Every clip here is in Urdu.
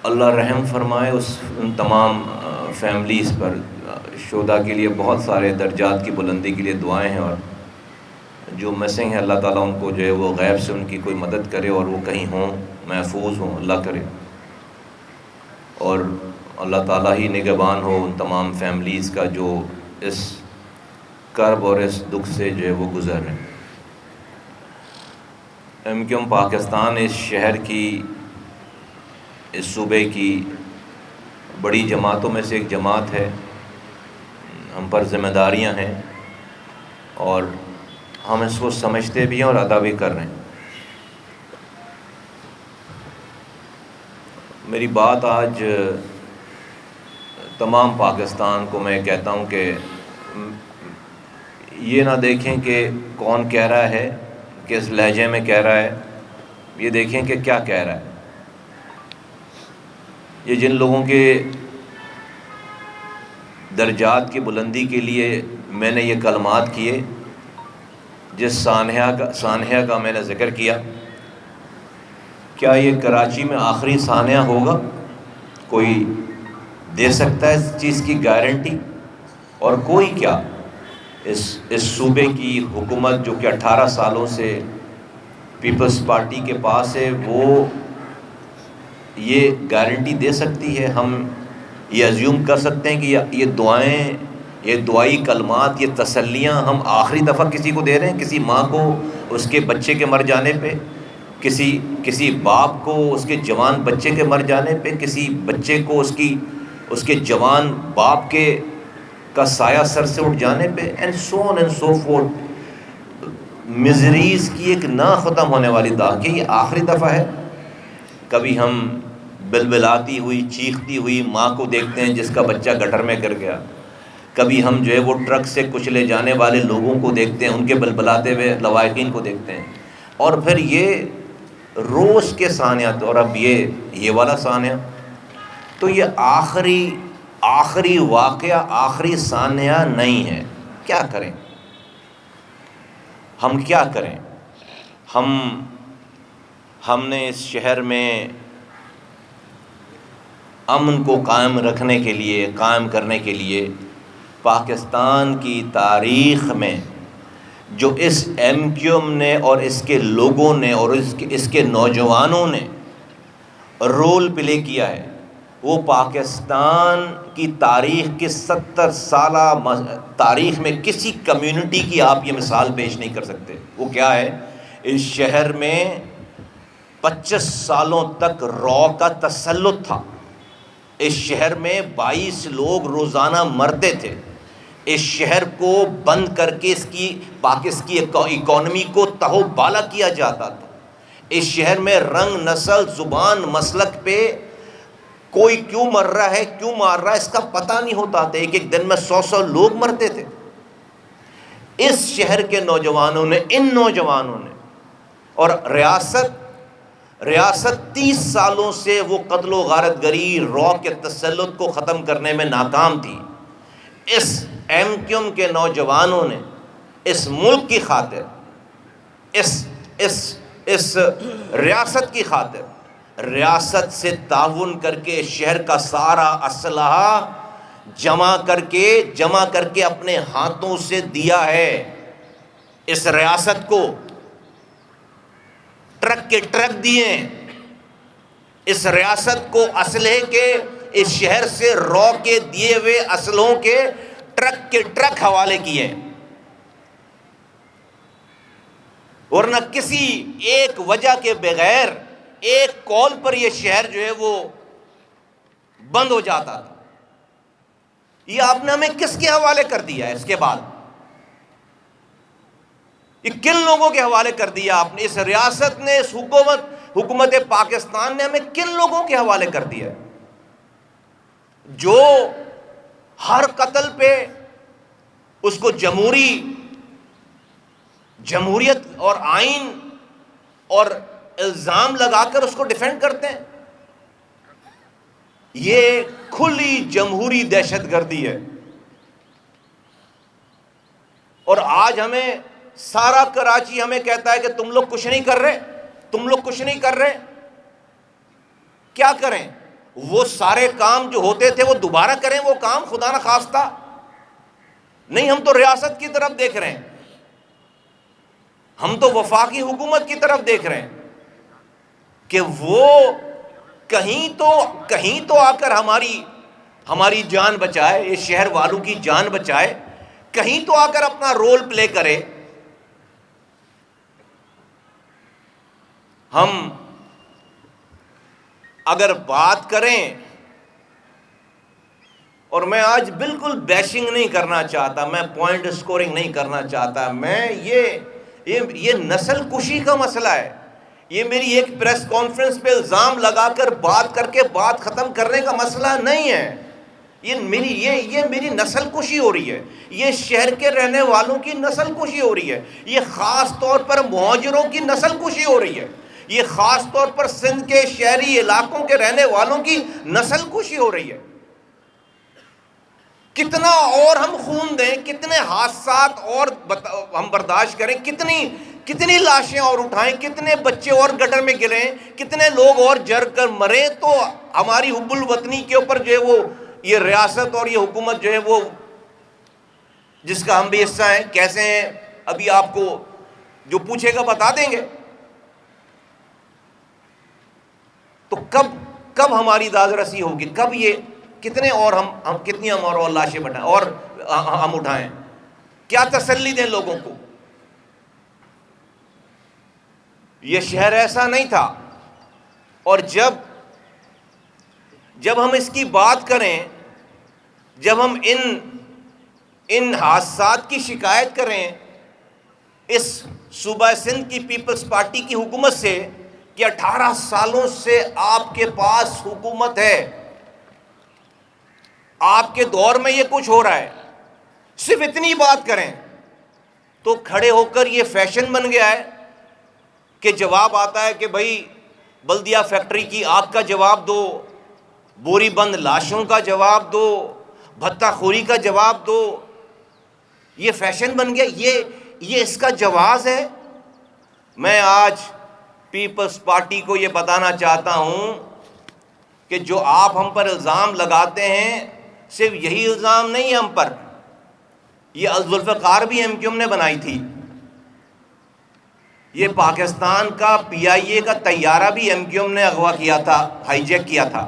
اللہ رحم فرمائے ان تمام فیملیز پر. شہداء کے لیے بہت سارے درجات کی بلندی کے لیے دعائیں ہیں، اور جو مسنگ ہیں اللہ تعالیٰ ان کو جو ہے وہ غیب سے ان کی کوئی مدد کرے اور وہ کہیں ہوں، محفوظ ہوں، اللہ کرے. اور اللہ تعالیٰ ہی نگہبان ہو ان تمام فیملیز کا جو اس کرب اور اس دکھ سے جو ہے وہ گزر رہے ہیں. MQM پاکستان اس شہر کی، اس صوبے کی بڑی جماعتوں میں سے ایک جماعت ہے. ہم پر ذمہ داریاں ہیں اور ہم اس کو سمجھتے بھی ہیں اور ادا بھی کر رہے ہیں. میری بات آج تمام پاکستان کو میں کہتا ہوں کہ یہ نہ دیکھیں کہ کون کہہ رہا ہے، کس لہجے میں کہہ رہا ہے، یہ دیکھیں کہ کیا کہہ رہا ہے. یہ جن لوگوں کے درجات کی بلندی کے لیے میں نے یہ کلمات کیے، جس سانحہ کا میں نے ذکر کیا، کیا یہ کراچی میں آخری سانحہ ہوگا؟ کوئی دے سکتا ہے اس چیز کی گارنٹی؟ اور کوئی کیا اس صوبے کی حکومت جو کہ 18 سالوں سے پیپلز پارٹی کے پاس ہے، وہ یہ گارنٹی دے سکتی ہے؟ ہم یہ ازیوم کر سکتے ہیں کہ یہ دعائیں، یہ دعائی کلمات، یہ تسلیاں ہم آخری دفعہ کسی کو دے رہے ہیں؟ کسی ماں کو اس کے بچے کے مر جانے پہ، کسی باپ کو اس کے جوان بچے کے مر جانے پہ، کسی بچے کو اس کے جوان باپ کا سایہ سر سے اٹھ جانے پہ، and so on and so forth. مزریز کی ایک نہ ختم ہونے والی داغ کہ یہ آخری دفعہ ہے. کبھی ہم بلبلاتی ہوئی، چیختی ہوئی ماں کو دیکھتے ہیں جس کا بچہ گٹر میں گر گیا. کبھی ہم جو ہے وہ ٹرک سے کچلے جانے والے لوگوں کو دیکھتے ہیں، ان کے بلبلاتے ہوئے لواحقین کو دیکھتے ہیں. اور پھر یہ روز کے سانحات، اور اب یہ والا سانحہ. تو یہ آخری واقعہ، آخری سانحہ نہیں ہے. کیا کریں؟ ہم کیا کریں؟ ہم نے اس شہر میں امن کو قائم رکھنے کے لیے، قائم کرنے کے لیے، پاکستان کی تاریخ میں جو اس MQM نے اور اس کے لوگوں نے اور اس کے نوجوانوں نے رول پلے کیا ہے، وہ پاکستان کی تاریخ کی 70 سالہ تاریخ میں کسی کمیونٹی کی آپ یہ مثال پیش نہیں کر سکتے. وہ کیا ہے؟ اس شہر میں 25 سالوں تک را کا تسلط تھا. اس شہر میں 22 لوگ روزانہ مرتے تھے. اس شہر کو بند کر کے اس کی اکانومی کو تہو بالا کیا جاتا تھا. اس شہر میں رنگ، نسل، زبان، مسلک پہ کوئی کیوں مر رہا ہے، کیوں مار رہا ہے، اس کا پتہ نہیں ہوتا تھا. ایک دن میں 100 لوگ مرتے تھے. اس شہر کے نوجوانوں نے، ان نوجوانوں نے، اور ریاست 30 سالوں سے وہ قتل و غارت گری، را کے تسلط کو ختم کرنے میں ناکام تھی. اس MQM کے نوجوانوں نے اس ملک کی خاطر، اس ریاست کی خاطر، ریاست سے تعاون کر کے شہر کا سارا اسلحہ جمع کر کے اپنے ہاتھوں سے دیا ہے. اس ریاست کو ٹرک کے ٹرک دیے، اس ریاست کو اسلحے کے، اس شہر سے را کے دیے ہوئے اسلحوں کے ٹرک حوالے کیے. ورنہ کسی ایک وجہ کے بغیر، ایک کال پر یہ شہر جو ہے وہ بند ہو جاتا تھا. یہ آپ نے ہمیں کس کے حوالے کر دیا ہے؟ اس کے بعد یہ کن لوگوں کے حوالے کر دیا آپ نے؟ اس ریاست نے، اس حکومت پاکستان نے ہمیں کن لوگوں کے حوالے کر دیا جو ہر قتل پہ اس کو جمہوریت اور آئین اور الزام لگا کر اس کو ڈیفینڈ کرتے ہیں؟ یہ کھلی جمہوری دہشت گردی ہے. اور آج ہمیں سارا کراچی ہمیں کہتا ہے کہ تم لوگ کچھ نہیں کر رہے. کیا کریں؟ وہ سارے کام جو ہوتے تھے وہ دوبارہ کریں وہ کام، خدا نہ خواستہ؟ نہیں، ہم تو ریاست کی طرف دیکھ رہے ہیں، ہم تو وفاقی حکومت کی طرف دیکھ رہے ہیں کہ وہ کہیں تو آ کر ہماری جان بچائے، اس شہر والوں کی جان بچائے، کہیں تو آ کر اپنا رول پلے کرے۔ ہم اگر بات کریں، اور میں آج بالکل بیشنگ نہیں کرنا چاہتا، میں پوائنٹ سکورنگ نہیں کرنا چاہتا، میں یہ نسل کشی کا مسئلہ ہے، یہ میری ایک پریس کانفرنس پہ الزام لگا کر بات کر کے بات ختم کرنے کا مسئلہ نہیں ہے، یہ میری نسل کشی ہو رہی ہے، یہ شہر کے رہنے والوں کی نسل کشی ہو رہی ہے، یہ خاص طور پر مہاجروں کی نسل کشی ہو رہی ہے، یہ خاص طور پر سندھ کے شہری علاقوں کے رہنے والوں کی نسل کشی ہو رہی ہے۔ کتنا اور ہم خون دیں، کتنے حادثات اور ہم برداشت کریں، کتنی لاشیں اور اٹھائیں، کتنے بچے اور گٹر میں گریں، کتنے لوگ اور جر کر مریں، تو ہماری حب الوطنی کے اوپر جو ہے وہ یہ ریاست اور یہ حکومت جو ہے وہ، جس کا ہم بھی حصہ ہیں، کیسے ہیں ابھی آپ کو جو پوچھے گا بتا دیں گے۔ تو کب ہماری داد رسی ہوگی؟ کب یہ کتنے اور کتنی ہم اور لاشیں بٹائیں اور ہم اٹھائیں؟ کیا تسلی دیں لوگوں کو؟ یہ شہر ایسا نہیں تھا، اور جب ہم اس کی بات کریں، جب ہم ان حادثات کی شکایت کریں اس صوبہ سندھ کی پیپلز پارٹی کی حکومت سے کہ 18 سالوں سے آپ کے پاس حکومت ہے، آپ کے دور میں یہ کچھ ہو رہا ہے، صرف اتنی بات کریں تو کھڑے ہو کر یہ فیشن بن گیا ہے کہ جواب آتا ہے کہ بھائی بلدیہ فیکٹری کی آگ کا جواب دو، بوری بند لاشوں کا جواب دو، بھتہ خوری کا جواب دو۔ یہ فیشن بن گیا، یہ اس کا جواز ہے۔ میں آج پیپلز پارٹی کو یہ بتانا چاہتا ہوں کہ جو آپ ہم پر الزام لگاتے ہیں، صرف یہی الزام نہیں ہے ہم پر، یہ ذوالفقار بھی ایم کیو ایم نے بنائی تھی، یہ پاکستان کا پی آئی اے کا طیارہ بھی ایم کیو ایم نے اغوا کیا تھا، ہائی جیک کیا تھا،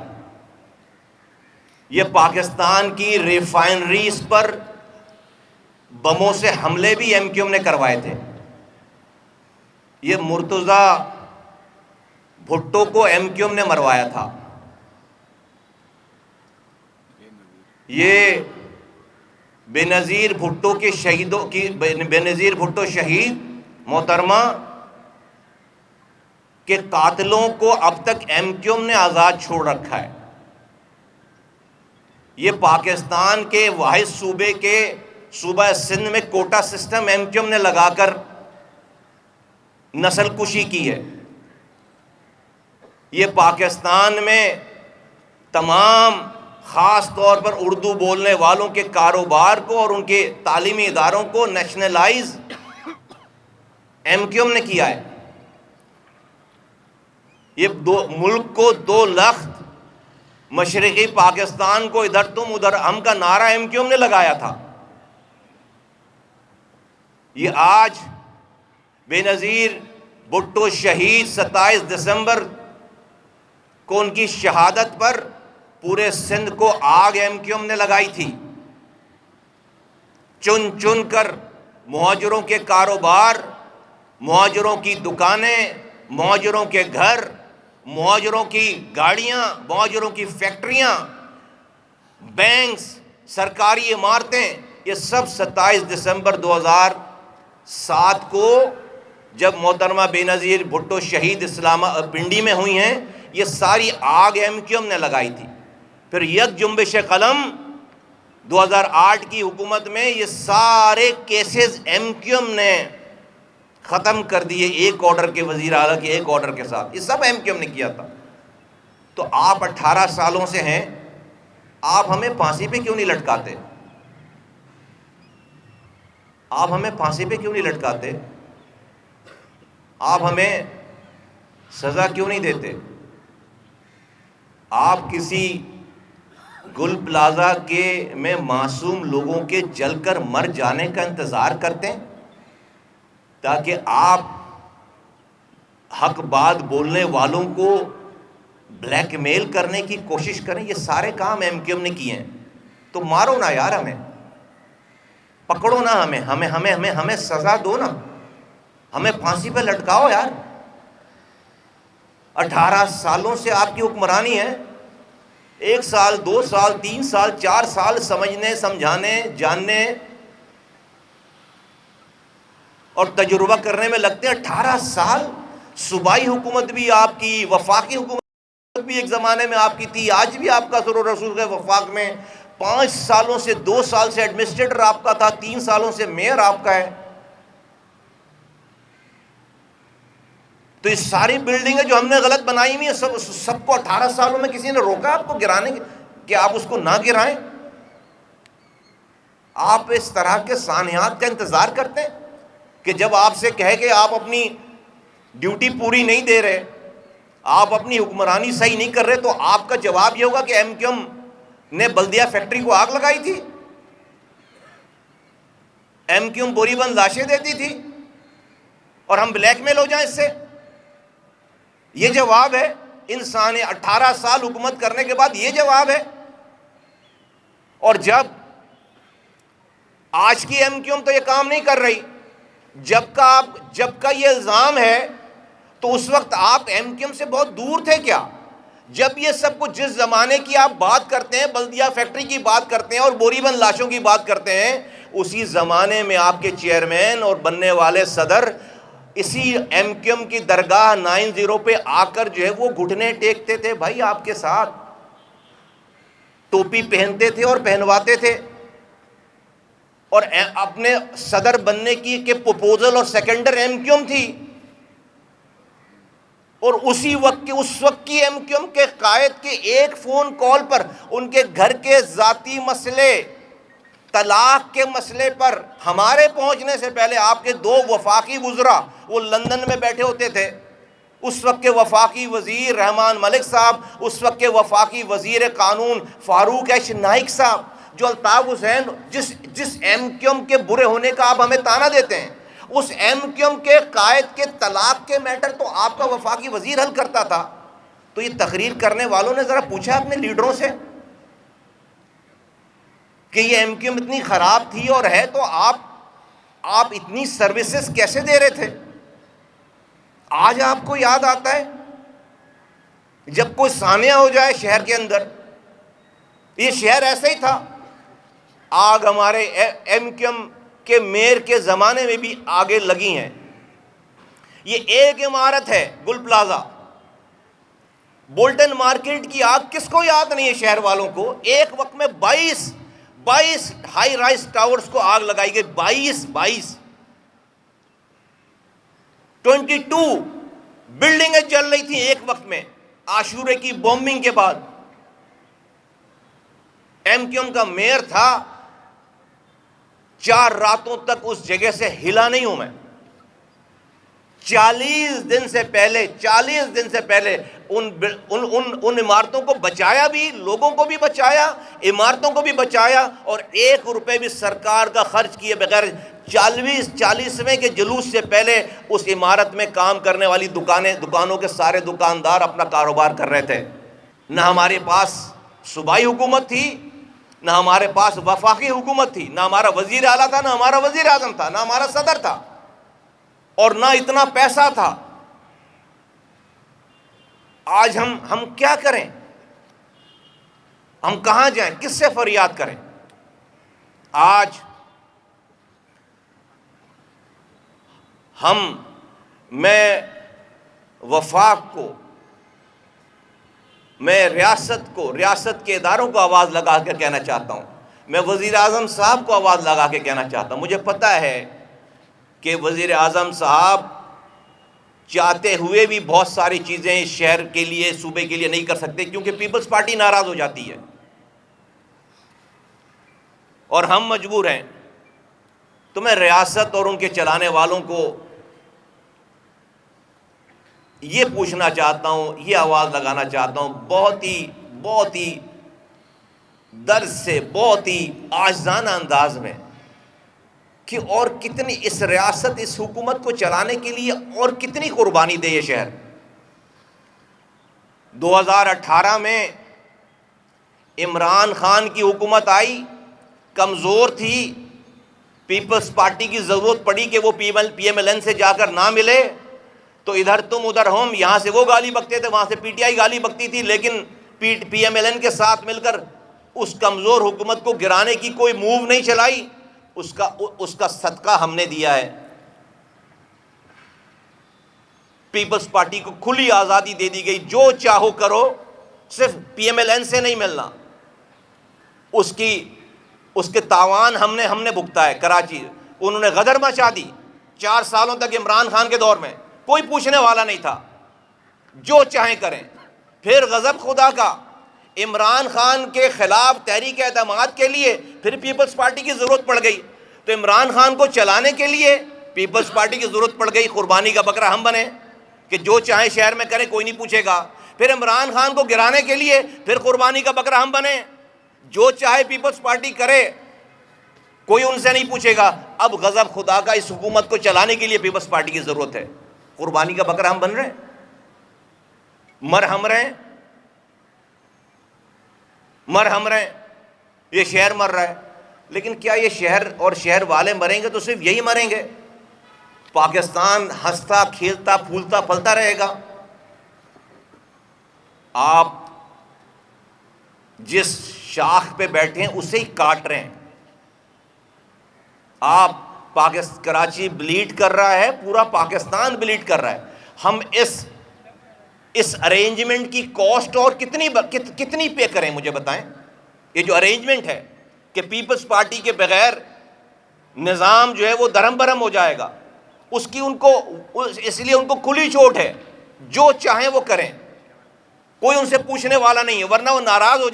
یہ پاکستان کی ریفائنریز پر بموں سے حملے بھی ایم کیو ایم نے کروائے تھے، یہ مرتضی بھٹو کو ایم کیو ایم نے مروایا تھا، یہ بے نظیر بھٹو کے شہیدوں کی بے نظیر بھٹو شہید محترمہ کے قاتلوں کو اب تک ایم کیو ایم نے آزاد چھوڑ رکھا ہے۔ یہ پاکستان کے واحد صوبہ سندھ میں quota system M Q M نے لگا کر نسل کشی کی ہے۔ یہ پاکستان میں تمام خاص طور پر اردو بولنے والوں کے کاروبار کو اور ان کے تعلیمی اداروں کو نیشنلائز ایم کیو ایم نے کیا ہے۔ یہ ملک کو 2 لخت مشرقی پاکستان کو ادھر تم ادھر ہم کا نعرہ ایم کیو ایم نے لگایا تھا۔ یہ آج بے نظیر بھٹو شہید 27 دسمبر کو ان کی شہادت پر پورے سندھ کو آگ ایم کیو ایم نے لگائی تھی، چن چن کر مہاجروں کے کاروبار، مہاجروں کی دکانیں، مہاجروں کے گھر، مہاجروں کی گاڑیاں، مہاجروں کی فیکٹریاں، بینکس، سرکاری عمارتیں، یہ سب 27 دسمبر 2007 کو جب محترمہ بے نظیر بھٹو شہید پنڈی میں ہوئی ہیں، یہ ساری آگ ایم کیو ایم نے لگائی تھی۔ پھر یک جنبش قلم 2008 کی حکومت میں یہ سارے کیسز ایم کیو ایم نے ختم کر دیے، ایک آرڈر کے وزیر اعلیٰ کے ایک آرڈر کے ساتھ، یہ سب ایم کیو ایم نے کیا تھا۔ تو آپ 18 سالوں سے ہیں، آپ ہمیں پھانسی پہ کیوں نہیں لٹکاتے؟ آپ ہمیں پھانسی پہ کیوں نہیں لٹکاتے؟ آپ ہمیں سزا کیوں نہیں دیتے؟ آپ کسی گل پلازا کے میں معصوم لوگوں کے جل کر مر جانے کا انتظار کرتے ہیں تاکہ آپ حق بات بولنے والوں کو بلیک میل کرنے کی کوشش کریں؟ یہ سارے کام ایم کیو ایم نے کیے ہیں. تو مارو نا یار، ہمیں پکڑو نا، ہمیں سزا دو نا، ہمیں پھانسی پہ لٹکاؤ یار. 18 سالوں سے آپ کی حکمرانی ہے. 1 سال 2 سال 3 سال 4 سال سمجھنے سمجھانے جاننے اور تجربہ کرنے میں لگتے ہیں. 18 سال. صوبائی حکومت بھی آپ کی، وفاقی حکومت بھی ایک زمانے میں آپ کی تھی، آج بھی آپ کا سر و رسول ہے وفاق میں. 5 سالوں سے 2 سال سے ایڈمنسٹریٹر آپ کا تھا، 3 سالوں سے میئر آپ کا ہے. تو یہ ساری بلڈنگیں جو ہم نے غلط بنائی ہوئی ہیں سب کو 18 سالوں میں کسی نے روکا آپ کو گرانے کہ آپ اس کو نہ گرائیں؟ آپ اس طرح کے سانحات کا انتظار کرتے ہیں کہ جب آپ سے کہے کہ آپ اپنی ڈیوٹی پوری نہیں دے رہے، آپ اپنی حکمرانی صحیح نہیں کر رہے، تو آپ کا جواب یہ ہوگا کہ ایم کیو ایم نے بلدیہ فیکٹری کو آگ لگائی تھی، ایم کیو ایم بوری بند لاشیں دیتی تھی اور ہم بلیک میل ہو جائیں اس سے؟ یہ جواب ہے انسان 18 سال حکومت کرنے کے بعد، یہ جواب ہے. اور جب آج کی ایم کیو ایم تو یہ کام نہیں کر رہی، جب کا یہ الزام ہے تو اس وقت آپ ایم کیو ایم سے بہت دور تھے کیا؟ جب یہ سب کچھ جس زمانے کی آپ بات کرتے ہیں، بلدیہ فیکٹری کی بات کرتے ہیں اور بوری بند لاشوں کی بات کرتے ہیں، اسی زمانے میں آپ کے چیئرمین اور بننے والے صدر اسی ایم کیو ایم کی درگاہ 90 پہ آ کر جو ہے وہ گھٹنے ٹیکتے تھے بھائی آپ کے ساتھ، ٹوپی پہنتے تھے اور پہنواتے تھے، اور اپنے صدر بننے کی کہ پروپوزل اور سیکنڈر ایم کیو ایم تھی. اور اس وقت کی ایم کیو ایم کے قائد کے ایک فون کال پر ان کے گھر کے ذاتی مسئلے، طلاق کے مسئلے پر ہمارے پہنچنے سے پہلے آپ کے 2 وفاقی وزراء وہ لندن میں بیٹھے ہوتے تھے. اس وقت کے وفاقی وزیر رحمان ملک صاحب، اس وقت کے وفاقی وزیر قانون فاروق ایچ نائک صاحب، جو الطاف حسین جس ایم کیو ایم کے برے ہونے کا آپ ہمیں تانا دیتے ہیں، اس ایم کیو ایم کے قائد کے طلاق کے میٹر تو آپ کا وفاقی وزیر حل کرتا تھا. تو یہ تقریر کرنے والوں نے ذرا پوچھا اپنے لیڈروں سے کہ یہ ایم کیو ایم اتنی خراب تھی اور ہے تو آپ اتنی سروسز کیسے دے رہے تھے؟ آج آپ کو یاد آتا ہے جب کوئی سانحہ ہو جائے شہر کے اندر؟ یہ شہر ایسا ہی تھا. آگ ہمارے ایم کیو ایم کے میئر کے زمانے میں بھی آگے لگی ہیں. یہ ایک عمارت ہے گل پلازا، بولٹن مارکیٹ کی آگ کس کو یاد نہیں ہے شہر والوں کو؟ ایک وقت میں 22 ہائی رائز ٹاورز کو آگ لگائی گئی. 22 بلڈنگیں جل رہی تھیں ایک وقت میں عاشورے کی بومبنگ کے بعد. ایم کیو ایم کا میئر تھا، 4 راتوں تک اس جگہ سے ہلا نہیں ہوں میں. 40 دن سے پہلے ان عمارتوں کو بچایا بھی، لوگوں کو بھی بچایا، عمارتوں کو بھی بچایا، اور 1 روپے بھی سرکار کا خرچ کیے بغیر 40ویں کے جلوس سے پہلے اس عمارت میں کام کرنے والی دکانوں کے سارے دکاندار اپنا کاروبار کر رہے تھے. نہ ہمارے پاس صوبائی حکومت تھی، نہ ہمارے پاس وفاقی حکومت تھی، نہ ہمارا وزیر اعلیٰ تھا، نہ ہمارا وزیر اعظم تھا، نہ ہمارا صدر تھا، اور نہ اتنا پیسہ تھا. آج ہم کیا کریں؟ ہم کہاں جائیں؟ کس سے فریاد کریں؟ آج میں وفاق کو، میں ریاست کے اداروں کو آواز لگا کے کہنا چاہتا ہوں، میں وزیر اعظم صاحب کو آواز لگا کے کہنا چاہتا ہوں. مجھے پتہ ہے کہ وزیر اعظم صاحب چاہتے ہوئے بھی بہت ساری چیزیں شہر کے لیے، صوبے کے لیے نہیں کر سکتے، کیونکہ پیپلز پارٹی ناراض ہو جاتی ہے اور ہم مجبور ہیں. تو میں ریاست اور ان کے چلانے والوں کو یہ پوچھنا چاہتا ہوں، یہ آواز لگانا چاہتا ہوں، بہت ہی بہت ہی درد سے، بہت ہی عاجزانہ انداز میں کہ اور کتنی اس ریاست، اس حکومت کو چلانے کے لیے اور کتنی قربانی دے یہ شہر۔ 2018 میں عمران خان کی حکومت آئی، کمزور تھی، پیپلز پارٹی کی ضرورت پڑی کہ وہ پی ایم ایل این سے جا کر نہ ملے، تو ادھر تم ادھر ہم، یہاں سے وہ گالی بکتے تھے، وہاں سے پی ٹی آئی گالی بکتی تھی، لیکن پی ایم ایل این کے ساتھ مل کر اس کمزور حکومت کو گرانے کی کوئی موو نہیں چلائی۔ اس کا صدقہ ہم نے دیا ہے۔ پیپلز پارٹی کو کھلی آزادی دے دی گئی، جو چاہو کرو، صرف پی ایم ایل این سے نہیں ملنا۔ اس کے تاوان ہم نے بھگتا ہے۔ کراچی انہوں نے غدر مچا دی 4 سالوں تک، عمران خان کے دور میں کوئی پوچھنے والا نہیں تھا، جو چاہیں کریں۔ پھر غضب خدا کا، عمران خان کے خلاف تحریک اعتماد کے لیے پھر پیپلز پارٹی کی ضرورت پڑ گئی، تو عمران خان کو چلانے کے لیے پیپلز پارٹی کی ضرورت پڑ گئی، قربانی کا بکرا ہم بنے کہ جو چاہیں شہر میں کریں، کوئی نہیں پوچھے گا۔ پھر عمران خان کو گرانے کے لیے پھر قربانی کا بکرا ہم بنے، جو چاہے پیپلز پارٹی کرے، کوئی ان سے نہیں پوچھے گا۔ اب غضب خدا کا، اس حکومت کو چلانے کے لیے پیپلز پارٹی کی ضرورت ہے، قربانی کا بکرا ہم بن رہے ہیں، مرہم رہے ہیں، یہ شہر مر رہا ہے۔ لیکن کیا یہ شہر اور شہر والے مریں گے تو صرف یہی مریں گے؟ پاکستان ہنستا کھیلتا پھولتا پھلتا رہے گا؟ آپ جس شاخ پہ بیٹھے ہیں اسے ہی کاٹ رہے ہیں۔ کراچی بلیڈ کر رہا ہے، پورا پاکستان بلیڈ کر رہا ہے۔ ہم اس ارینجمنٹ کی کاسٹ اور کتنی پے کریں، مجھے بتائیں۔ یہ جو ارینجمنٹ ہے کہ پیپلز پارٹی کے بغیر نظام جو ہے وہ درہم برہم ہو جائے گا، اس لیے ان کو کھلی چھوٹ ہے، جو چاہیں وہ کریں، کوئی ان سے پوچھنے والا نہیں ہے، ورنہ وہ ناراض ہو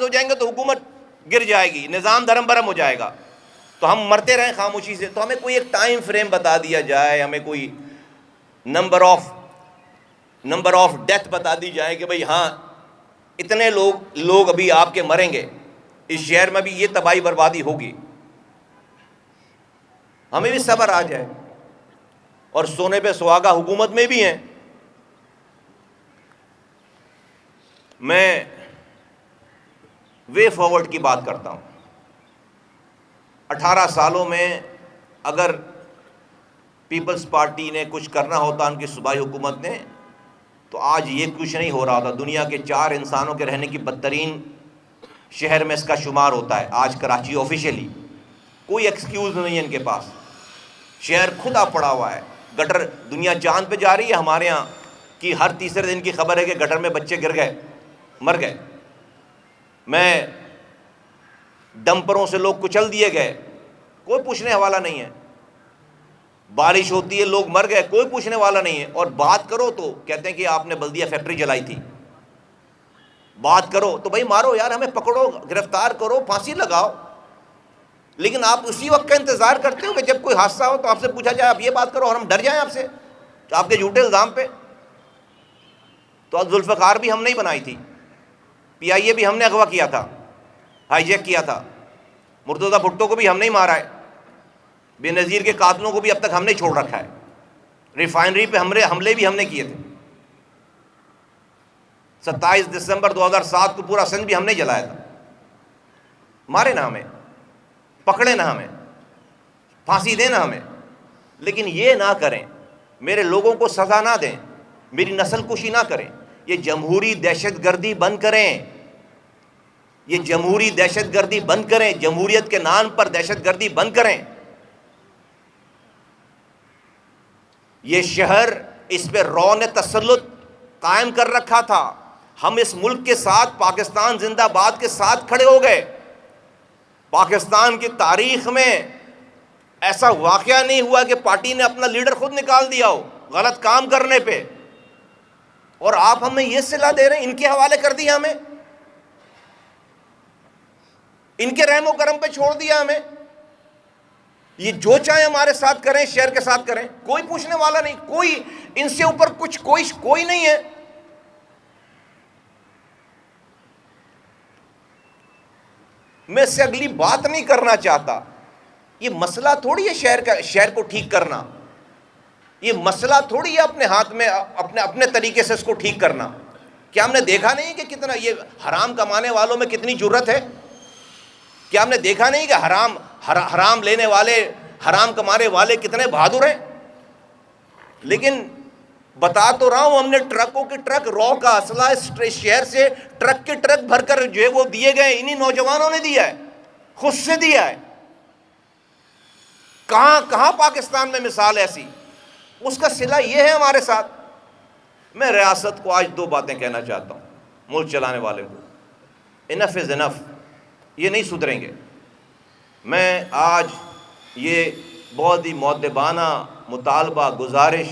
جائیں گے تو حکومت گر جائے گی، نظام درہم برہم ہو جائے گا، تو ہم مرتے رہیں خاموشی سے۔ تو ہمیں کوئی ایک ٹائم فریم بتا دیا جائے، ہمیں کوئی نمبر آف ڈیتھ بتا دی جائے کہ بھئی ہاں اتنے لوگ ابھی آپ کے مریں گے، اس شہر میں بھی یہ تباہی بربادی ہوگی، ہمیں بھی صبر آ جائے۔ اور سونے پہ سہاگا حکومت میں بھی ہیں۔ میں وے فارورڈ کی بات کرتا ہوں۔ 18 سالوں میں اگر پیپلز پارٹی نے کچھ کرنا ہوتا، ان کی صوبائی حکومت نے، تو آج یہ کچھ نہیں ہو رہا تھا۔ دنیا کے 4 انسانوں کے رہنے کی بدترین شہر میں اس کا شمار ہوتا ہے آج کراچی آفیشیلی۔ کوئی ایکسکیوز نہیں ہے ان کے پاس، شہر کھلا پڑا ہوا ہے، گٹر، دنیا چاند پہ جا رہی ہے، ہمارے ہاں کی ہر تیسرے دن کی خبر ہے کہ گٹر میں بچے گر گئے، مر گئے، میں ڈمپروں سے لوگ کچل دیے گئے، کوئی پوچھنے والا نہیں ہے۔ بارش ہوتی ہے، لوگ مر گئے، کوئی پوچھنے والا نہیں ہے۔ اور بات کرو تو کہتے ہیں کہ آپ نے بلدیہ فیکٹری جلائی تھی۔ بات کرو تو بھائی مارو یار، ہمیں پکڑو، گرفتار کرو، پھانسی لگاؤ، لیکن آپ اسی وقت کا انتظار کرتے ہو کہ جب کوئی حادثہ ہو تو آپ سے پوچھا جائے آپ یہ بات کرو، اور ہم ڈر جائیں آپ سے، آپ کے جھوٹے الزام پہ۔ تو ذوالفقار بھی ہم نہیں بنائی تھی، پی آئی اے بھی ہم نے اغوا کیا تھا، ہائی جیک کیا تھا، مرتضیٰ بھٹو کو بھی ہم نہیں مارا ہے، بے نظیر کے قاتلوں کو بھی اب تک ہم نے چھوڑ رکھا ہے، ریفائنری پہ حملے بھی ہم نے کیے تھے، 27 دسمبر 2007 کو پورا سندھ بھی ہم نے جلایا تھا۔ مارے نہ ہمیں، پکڑے نہ ہمیں، پھانسی دیں نہ ہمیں، لیکن یہ نہ کریں، میرے لوگوں کو سزا نہ دیں، میری نسل کشی نہ کریں، یہ جمہوری دہشت گردی بند کریں، یہ جمہوری دہشت گردی بند کریں، جمہوریت کے نام پر دہشت گردی بند کریں۔ یہ شہر اس پہ رو نے تسلط قائم کر رکھا تھا، ہم اس ملک کے ساتھ، پاکستان زندہ باد کے ساتھ کھڑے ہو گئے۔ پاکستان کی تاریخ میں ایسا واقعہ نہیں ہوا کہ پارٹی نے اپنا لیڈر خود نکال دیا ہو غلط کام کرنے پہ، اور آپ ہمیں یہ صلاح دے رہے ہیں، ان کے حوالے کر دیا ہمیں، ان کے رحم و کرم پہ چھوڑ دیا ہمیں، یہ جو چاہیں ہمارے ساتھ کریں، شہر کے ساتھ کریں، کوئی پوچھنے والا نہیں، کوئی ان سے اوپر کوئی نہیں ہے۔ میں اس سے اگلی بات نہیں کرنا چاہتا. یہ مسئلہ تھوڑی ہے شہر کو ٹھیک کرنا. یہ مسئلہ تھوڑی ہے اپنے ہاتھ میں اپنے طریقے سے اس کو ٹھیک کرنا. کیا ہم نے دیکھا نہیں کہ کتنا یہ حرام کمانے والوں میں کتنی جرت ہے؟ کیا ہم نے دیکھا نہیں کہ حرام لینے والے، حرام کمانے والے کتنے بہادر ہیں؟ لیکن بتا تو رہا ہوں، ہم نے ٹرکوں کے ٹرک رو کا اسلحہ اس شہر سے ٹرک کے ٹرک بھر کر جو ہے وہ دیے گئے، انہی نوجوانوں نے دیا ہے، خود سے دیا ہے. کہاں پاکستان میں مثال ایسی؟ اس کا صلہ یہ ہے ہمارے ساتھ. میں ریاست کو آج 2 باتیں کہنا چاہتا ہوں، ملک چلانے والے کو. انف از انف، یہ نہیں سدھریں گے. میں آج یہ بہت ہی مؤدبانہ مطالبہ، گزارش،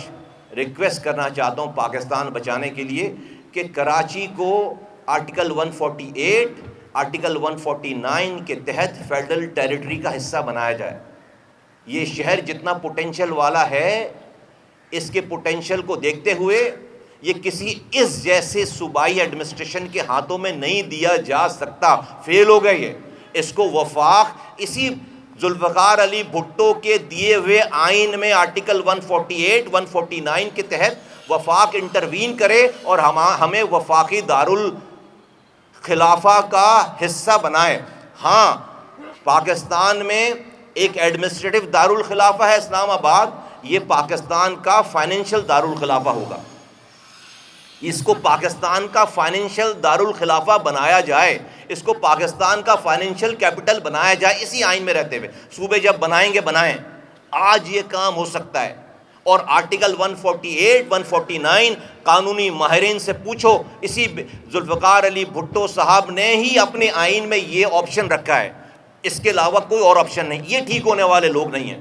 ریکویسٹ کرنا چاہتا ہوں پاکستان بچانے کے لیے کہ کراچی کو آرٹیکل 148، آرٹیکل 149 کے تحت فیڈرل ٹیریٹری کا حصہ بنایا جائے. یہ شہر جتنا پوٹینشل والا ہے، اس کے پوٹینشل کو دیکھتے ہوئے یہ کسی اس جیسے صوبائی ایڈمنسٹریشن کے ہاتھوں میں نہیں دیا جا سکتا. فیل ہو گئی ہے. اس کو وفاق اسی ذوالفقار علی بھٹو کے دیے ہوئے آئین میں آرٹیکل 148، 149 کے تحت وفاق انٹروین کرے اور ہمیں وفاقی دارالخلافہ کا حصہ بنائے. ہاں، پاکستان میں ایک ایڈمنسٹریٹو دارالخلافہ ہے اسلام آباد، یہ پاکستان کا فائنینشل دارالخلافہ ہوگا. اس کو پاکستان کا فائنینشل دارالخلافہ بنایا جائے، اس کو پاکستان کا فائنینشل کیپٹل بنایا جائے اسی آئین میں رہتے ہوئے. صوبے جب بنائیں گے بنائیں، آج یہ کام ہو سکتا ہے. اور آرٹیکل 148، 149 قانونی ماہرین سے پوچھو، اسی ذوالفقار علی بھٹو صاحب نے ہی اپنے آئین میں یہ آپشن رکھا ہے. اس کے علاوہ کوئی اور آپشن نہیں. یہ ٹھیک ہونے والے لوگ نہیں ہیں.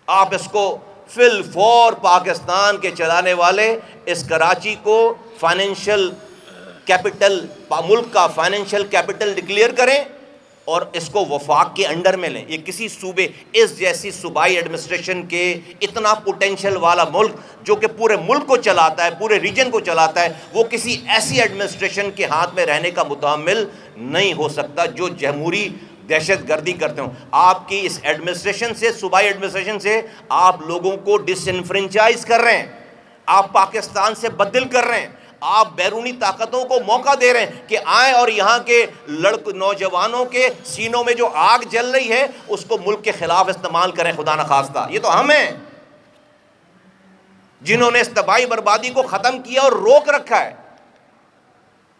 آپ اس کو فی الفور پاکستان کے چلانے والے اس کراچی کو فائنینشل کیپٹل، ملک کا فائنینشل کیپٹل ڈکلیئر کریں اور اس کو وفاق کے انڈر میں لیں. یہ کسی صوبے، اس جیسی صوبائی ایڈمنسٹریشن کے اتنا پوٹینشل والا ملک جو کہ پورے ملک کو چلاتا ہے، پورے ریجن کو چلاتا ہے، وہ کسی ایسی ایڈمنسٹریشن کے ہاتھ میں رہنے کا متحمل نہیں ہو سکتا جو جمہوری دہشت گردی کرتے ہوں. آپ کی اس ایڈمنسٹریشن سے، صوبائی ایڈمنسٹریشن سے آپ لوگوں کو ڈس انفرنچائز کر رہے ہیں، آپ پاکستان سے بدل کر رہے ہیں، آپ بیرونی طاقتوں کو موقع دے رہے ہیں کہ آئیں اور یہاں کے نوجوانوں کے سینوں میں جو آگ جل رہی ہے اس کو ملک کے خلاف استعمال کریں. خدا نخواستہ، یہ تو ہم ہیں جنہوں نے اس تباہی بربادی کو ختم کیا اور روک رکھا ہے،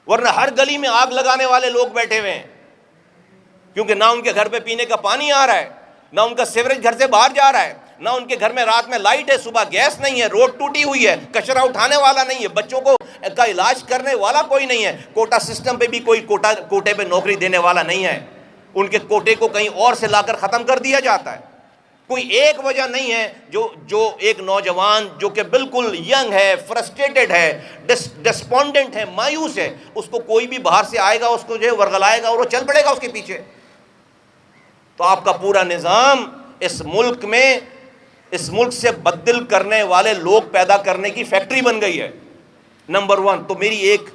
ورنہ ہر گلی میں آگ لگانے والے لوگ بیٹھے ہوئے ہیں. کیونکہ نہ ان کے گھر پہ پینے کا پانی آ رہا ہے، نہ ان کا سیوریج گھر سے باہر جا رہا ہے، نہ ان کے گھر میں رات میں لائٹ ہے، صبح گیس نہیں ہے، روڈ ٹوٹی ہوئی ہے، کچرا اٹھانے والا نہیں ہے، بچوں کو کا علاج کرنے والا کوئی نہیں ہے، کوٹا سسٹم پہ بھی کوئی کوٹے پہ نوکری دینے والا نہیں ہے، ان کے کوٹے کو کہیں اور سے لا کر ختم کر دیا جاتا ہے. کوئی ایک وجہ نہیں ہے جو ایک نوجوان جو کہ بالکل ینگ ہے، فرسٹریٹڈ ہے، ڈسپونڈنٹ ہے، مایوس ہے، اس کو کوئی بھی باہر سے آئے گا، اس کو جو ہے ورغلائے گا اور وہ چل پڑے گا اس کے پیچھے. تو آپ کا پورا نظام اس ملک میں، اس ملک سے بدل کرنے والے لوگ پیدا کرنے کی فیکٹری بن گئی ہے. نمبر 1 تو میری ایک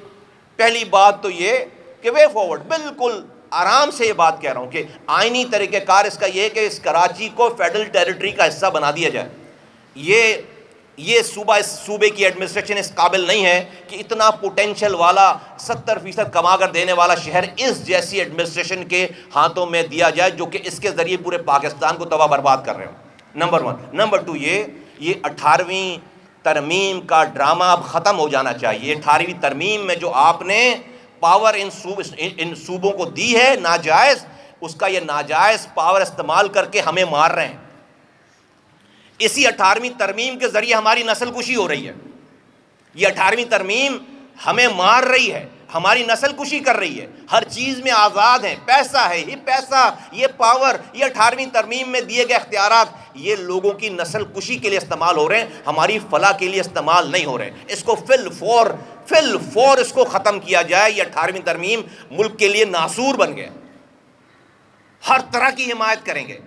پہلی بات تو یہ کہ وے فارورڈ، بالکل آرام سے یہ بات کہہ رہا ہوں کہ آئینی طریقہ کار اس کا یہ کہ اس کراچی کو فیڈرل ٹیریٹری کا حصہ بنا دیا جائے. یہ صوبے کی ایڈمنسٹریشن اس قابل نہیں ہے کہ اتنا پوٹینشل والا 70% کما کر دینے والا شہر اس جیسی ایڈمنسٹریشن کے ہاتھوں میں دیا جائے جو کہ اس کے ذریعے پورے پاکستان کو تباہ برباد کر رہے ہوں. نمبر 1. نمبر 2 یہ 18ویں ترمیم کا ڈرامہ اب ختم ہو جانا چاہیے. 18ویں ترمیم میں جو آپ نے پاور ان صوبوں کو دی ہے ناجائز، اس کا یہ ناجائز پاور استعمال کر کے ہمیں مار رہے ہیں. اسی 18ویں ترمیم کے ذریعے ہماری نسل کشی ہو رہی ہے. یہ 18ویں ترمیم ہمیں مار رہی ہے، ہماری نسل کشی کر رہی ہے. ہر چیز میں آزاد ہیں، پیسہ ہے، یہ پیسہ، یہ پاور، یہ 18ویں ترمیم میں دیے گئے اختیارات یہ لوگوں کی نسل کشی کے لیے استعمال ہو رہے ہیں، ہماری فلاح کے لیے استعمال نہیں ہو رہے ہیں. اس کو فی الفور اس کو ختم کیا جائے. یہ 18ویں ترمیم ملک کے لیے ناسور بن گئے. ہر طرح کی حمایت کریں گے،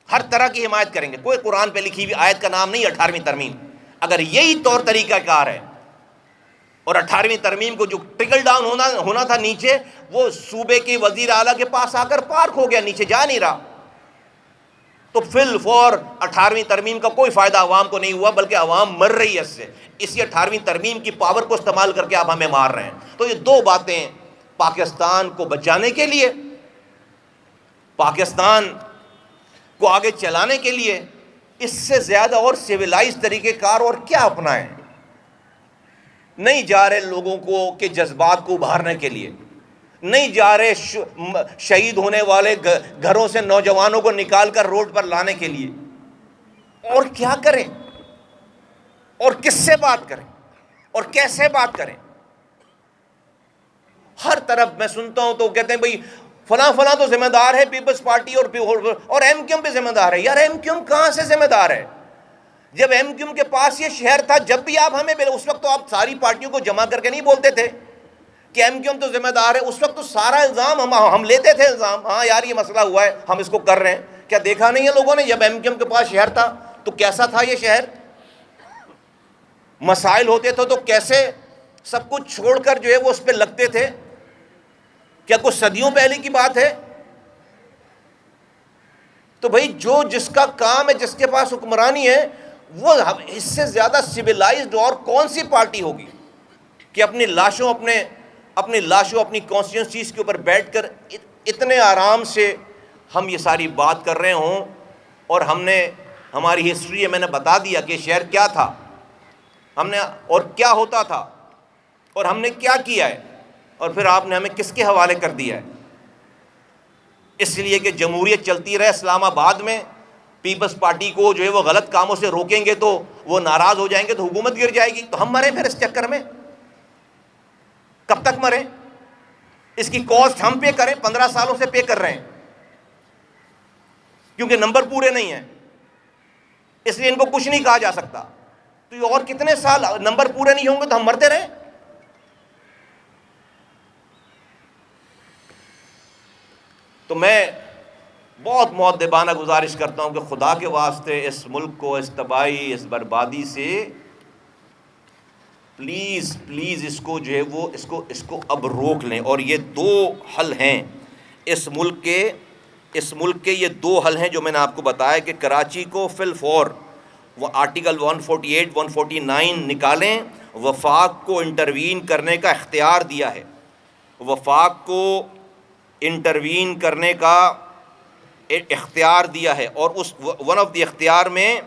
ہر طرح کی حمایت کریں گے. کوئی قرآن پہ لکھی ہوئی آیت کا نام نہیں 18ویں ترمیم. اگر یہی طور طریقہ کار ہے اور 18ویں ترمیم کو جو ٹرکل ڈاؤن ہونا تھا نیچے، وہ صوبے کے وزیر اعلیٰ کے پاس آ کر پارک ہو گیا، نیچے جا نہیں رہا. تو فی الفور 18ویں ترمیم کا کوئی فائدہ عوام کو نہیں ہوا، بلکہ عوام مر رہی ہے اس سے. اسی 18ویں ترمیم کی پاور کو استعمال کر کے آپ ہمیں مار رہے ہیں. تو یہ دو باتیں پاکستان کو بچانے کے لیے، پاکستان کو آگے چلانے کے لیے، اس سے زیادہ اور سویلائز طریقہ کار اور کیا اپنائیں؟ نہیں جا رہے لوگوں کو کے جذبات کو ابھارنے کے لیے، نہیں جا رہے شہید ہونے والے گھروں سے نوجوانوں کو نکال کر روڈ پر لانے کے لیے. اور کیا کریں؟ اور کس سے بات کریں؟ اور کیسے بات کریں؟ ہر طرف میں سنتا ہوں تو کہتے ہیں بھئی فلاں فلاں تو ذمہ دار ہے پیپلز پارٹی اور ایم کیو ایم پہ ذمہ دار ہے. یار ایم کیو ایم کہاں سے ذمہ دار ہے؟ جب ایم کیو ایم کے پاس یہ شہر تھا، جب بھی آپ ہمیں اس وقت تو آپ ساری پارٹیوں کو جمع کر کے نہیں بولتے تھے کہ ایم کیو ایم تو ذمہ دار ہے. اس وقت تو سارا الزام ہم لیتے تھے الزام، ہاں یار یہ مسئلہ ہوا ہے، ہم اس کو کر رہے ہیں. کیا دیکھا نہیں ہے لوگوں نے جب ایم کیو ایم کے پاس شہر تھا تو کیسا تھا یہ شہر؟ مسائل ہوتے تھے تو کیسے سب کچھ چھوڑ کر جو ہے وہ اس پہ لگتے تھے؟ کیا کچھ صدیوں پہلے کی بات ہے؟ تو بھائی جو جس کا کام ہے، جس کے پاس حکمرانی ہے، وہ اس سے زیادہ سویلائزڈ اور کون سی پارٹی ہوگی کہ اپنی لاشوں اپنی کانسٹیٹوئنسیز کے اوپر بیٹھ کر اتنے آرام سے ہم یہ ساری بات کر رہے ہوں. اور ہماری ہسٹری ہے، میں نے بتا دیا کہ شہر کیا تھا، اور کیا ہوتا تھا، اور ہم نے کیا کیا ہے، اور پھر آپ نے ہمیں کس کے حوالے کر دیا ہے. اس لیے کہ جمہوریت چلتی رہے اسلام آباد میں، پیپلز پارٹی کو جو ہے وہ غلط کاموں سے روکیں گے تو وہ ناراض ہو جائیں گے تو حکومت گر جائے گی. تو ہم مریں پھر اس چکر میں؟ کب تک مریں؟ اس کی کاسٹ ہم پے کریں، 15 سالوں سے پے کر رہے ہیں کیونکہ نمبر پورے نہیں ہیں، اس لیے ان کو کچھ نہیں کہا جا سکتا. تو یہ اور کتنے سال نمبر پورے نہیں ہوں گے تو ہم مرتے رہیں؟ تو میں بہت مؤدبانہ گزارش کرتا ہوں کہ خدا کے واسطے اس ملک کو اس تباہی، اس بربادی سے پلیز اس کو جو ہے وہ اس کو اب روک لیں. اور یہ دو حل ہیں اس ملک کے یہ دو حل ہیں جو میں نے آپ کو بتایا کہ کراچی کو فی الفور وہ آرٹیکل 148 149 نکالیں. وفاق کو انٹروین کرنے کا اختیار دیا ہے، وفاق کو انٹروین کرنے کا اختیار دیا ہے. اور اس ون آف دی اختیار میں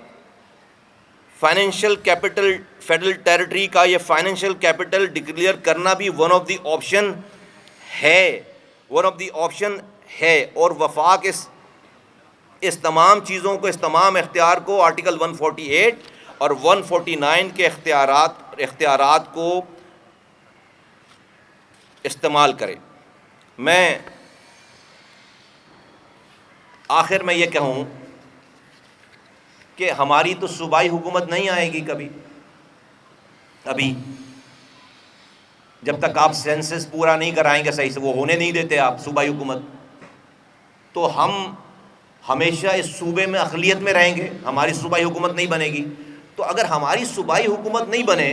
فائنینشیل کیپٹل، فیڈرل ٹیریٹری کا یہ فائنینشیل کیپٹل ڈکلیئر کرنا بھی ون آف دی آپشن ہے. اور وفاق اس تمام چیزوں کو، اس تمام اختیار کو آرٹیکل 148 اور 149 کے اختیارات کو استعمال کرے. میں آخر میں یہ کہوں کہ ہماری تو صوبائی حکومت نہیں آئے گی کبھی، ابھی جب تک آپ سینسس پورا نہیں کرائیں گے صحیح سے، وہ ہونے نہیں دیتے آپ صوبائی حکومت، تو ہم ہمیشہ اس صوبے میں اقلیت میں رہیں گے، ہماری صوبائی حکومت نہیں بنے گی. تو اگر ہماری صوبائی حکومت نہیں بنے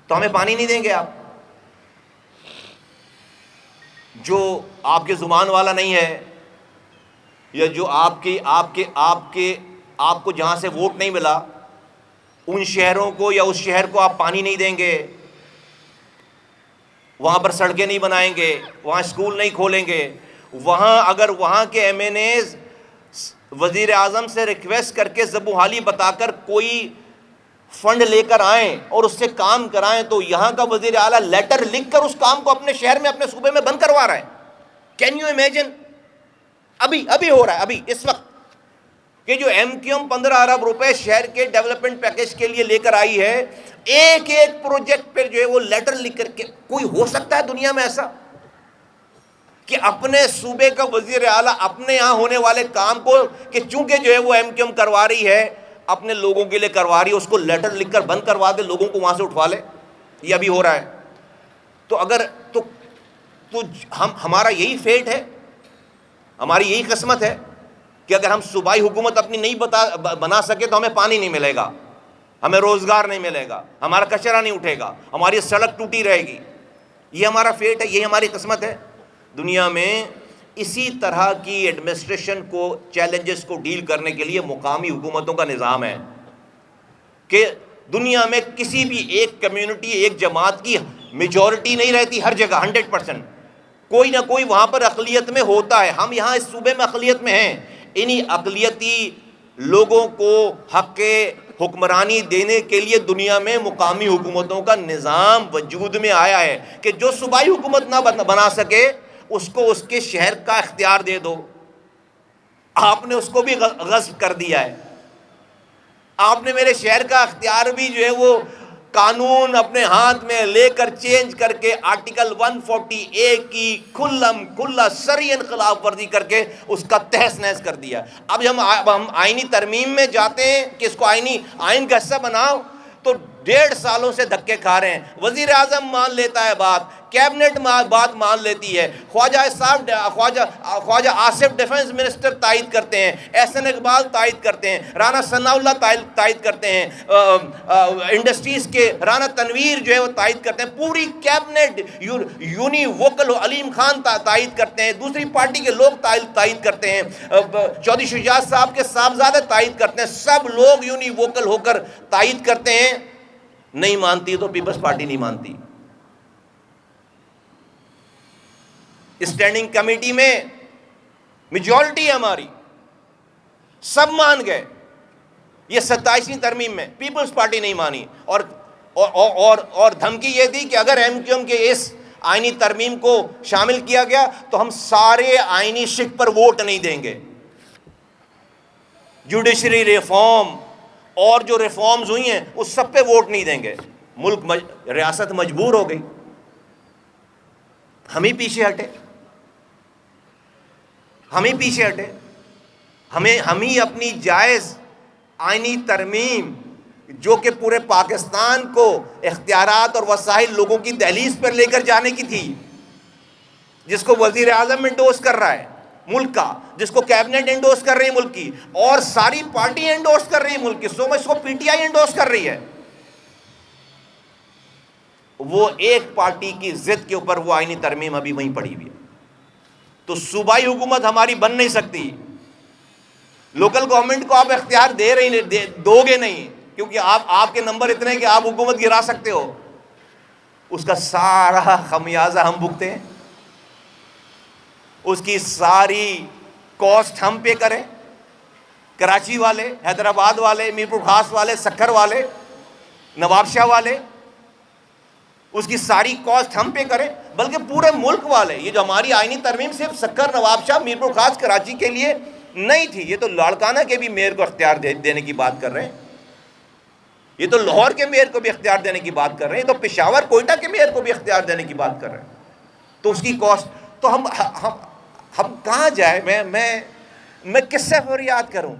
تو ہمیں پانی نہیں دیں گے آپ. جو آپ کے زبان والا نہیں ہے، یا جو آپ کو جہاں سے ووٹ نہیں ملا، ان شہروں کو یا اس شہر کو آپ پانی نہیں دیں گے، وہاں پر سڑکیں نہیں بنائیں گے، وہاں اسکول نہیں کھولیں گے. وہاں اگر وہاں کے ایم این ایز وزیر اعظم سے ریکویسٹ کر کے زبوں حالی بتا کر کوئی فنڈ لے کر آئیں اور اس سے کام کرائیں، تو یہاں کا وزیر اعلیٰ لیٹر لکھ کر اس کام کو اپنے شہر میں، اپنے صوبے میں بند کروا رہا ہے. Can you imagine? ابھی ہو رہا ہے، ابھی اس وقت، کہ جو ایم کیو ایم 15 ارب روپے شہر کے ڈیولپمنٹ پیکج کے لیے لے کر آئی ہے، ایک پروجیکٹ پر جو ہے وہ لیٹر لکھ کر کے. کوئی ہو سکتا ہے دنیا میں ایسا کہ اپنے صوبے کا وزیر اعلیٰ اپنے یہاں ہونے والے کام کو، کہ چونکہ جو ہے وہ ایم کیو ایم کروا رہی ہے، اپنے لوگوں کے لیے کروا رہی ہے، اس کو لیٹر لکھ کر بند کروا دے، لوگوں کو وہاں سے اٹھوا لے؟ یہ ابھی ہو رہا ہے. تو ہمارا یہی فیٹ ہے، ہماری یہی قسمت ہے کہ اگر ہم صوبائی حکومت اپنی نہیں بنا سکے تو ہمیں پانی نہیں ملے گا. ہمیں روزگار نہیں ملے گا، ہمارا کچرا نہیں اٹھے گا، ہماری سڑک ٹوٹی رہے گی. یہ ہمارا فیٹ ہے، یہ ہماری قسمت ہے. دنیا میں اسی طرح کی ایڈمنسٹریشن کو، چیلنجز کو ڈیل کرنے کے لیے مقامی حکومتوں کا نظام ہے کہ دنیا میں کسی بھی ایک کمیونٹی، ایک جماعت کی میجورٹی نہیں رہتی ہر جگہ 100%. کوئی نہ کوئی وہاں پر اقلیت میں ہوتا ہے. ہم یہاں اس صوبے میں اقلیت میں ہیں. انہی اقلیتی لوگوں کو حق حکمرانی دینے کے لیے دنیا میں مقامی حکومتوں کا نظام وجود میں آیا ہے کہ جو صوبائی حکومت نہ بنا سکے اس کو اس کے شہر کا اختیار دے دو. آپ نے اس کو بھی غصب کر دیا ہے. آپ نے میرے شہر کا اختیار بھی جو ہے وہ قانون اپنے ہاتھ میں لے کر چینج کر کے آرٹیکل 140A کی کھلا سری انخلاف ورزی کر کے اس کا تہس نہس کر دیا. اب ہم آئینی ترمیم میں جاتے ہیں کہ اس کو آئین کا حصہ بناؤ تو 1.5 سالوں سے دھکے کھا رہے ہیں. وزیر اعظم مان لیتا ہے بات، کیبنٹ بات مان لیتی ہے، خواجہ آصف ڈیفنس منسٹر تائید کرتے ہیں، احسن اقبال تائید کرتے ہیں، رانا ثناء اللہ تائید کرتے ہیں، انڈسٹریز کے رانا تنویر جو ہے وہ تائید کرتے ہیں، پوری کیبنٹ یونی ووکل ہو، علیم خان تائید کرتے ہیں، دوسری پارٹی کے لوگ تائید کرتے ہیں، چودھری شجاعت صاحب کے صاحبزادے تائید کرتے ہیں، سب لوگ یونی ووکل ہو کر تائید کرتے ہیں. نہیں مانتی تو پیپلز پارٹی نہیں مانتی. اسٹینڈنگ کمیٹی میں میجورٹی ہے ہماری، سب مان گئے. یہ 27ویں ترمیم میں پیپلز پارٹی نہیں مانی. اور دھمکی یہ دی کہ اگر MQM کے اس آئینی ترمیم کو شامل کیا گیا تو ہم سارے آئینی شق پر ووٹ نہیں دیں گے. جوڈیشری ریفارم اور جو ریفارمز ہوئی ہیں اس سب پہ ووٹ نہیں دیں گے. ریاست مجبور ہو گئی. ہم ہی پیچھے ہٹے. ہم ہی اپنی جائز آئینی ترمیم جو کہ پورے پاکستان کو اختیارات اور وسائل لوگوں کی دہلیز پر لے کر جانے کی تھی، جس کو وزیر اعظم انڈورس کر رہا ہے ملک کا، جس کو کیبنٹ انڈورس کر رہی ہے ملک کی، اور ساری پارٹی انڈورس کر رہی ہے ملک کی، سو مچ کو PTI انڈورس کر رہی ہے. وہ ایک پارٹی کی ضد کے اوپر وہ آئینی ترمیم ابھی وہیں پڑی ہوئی ہے. تو صوبائی حکومت ہماری بن نہیں سکتی. لوکل گورنمنٹ کو آپ اختیار دو گے نہیں، کیونکہ آپ کے نمبر اتنے کہ آپ حکومت گرا سکتے ہو. اس کا سارا خمیازہ ہم بھگتے ہیں، اس کی ساری کاسٹ ہم پے کریں. کراچی والے، حیدرآباد والے، میرپور خاص والے، سکھر والے، نواب شاہ والے، اس کی ساری کاسٹ ہم پے کریں. بلکہ پورے ملک والے. یہ جو ہماری آئینی ترمیم صرف سکھر، نواب شاہ، میرپور خاص، کراچی کے لیے نہیں تھی. یہ تو لاڑکانہ کے بھی میئر کو اختیار دینے کی بات کر رہے ہیں. یہ تو لاہور کے میئر کو بھی اختیار دینے کی بات کر رہے ہیں. یہ تو پشاور، کوئٹہ کے میئر کو بھی اختیار دینے کی بات کر رہے ہیں. تو اس کی کاسٹ تو ہم کہاں جائیں؟ میں کس سے فریاد کروں؟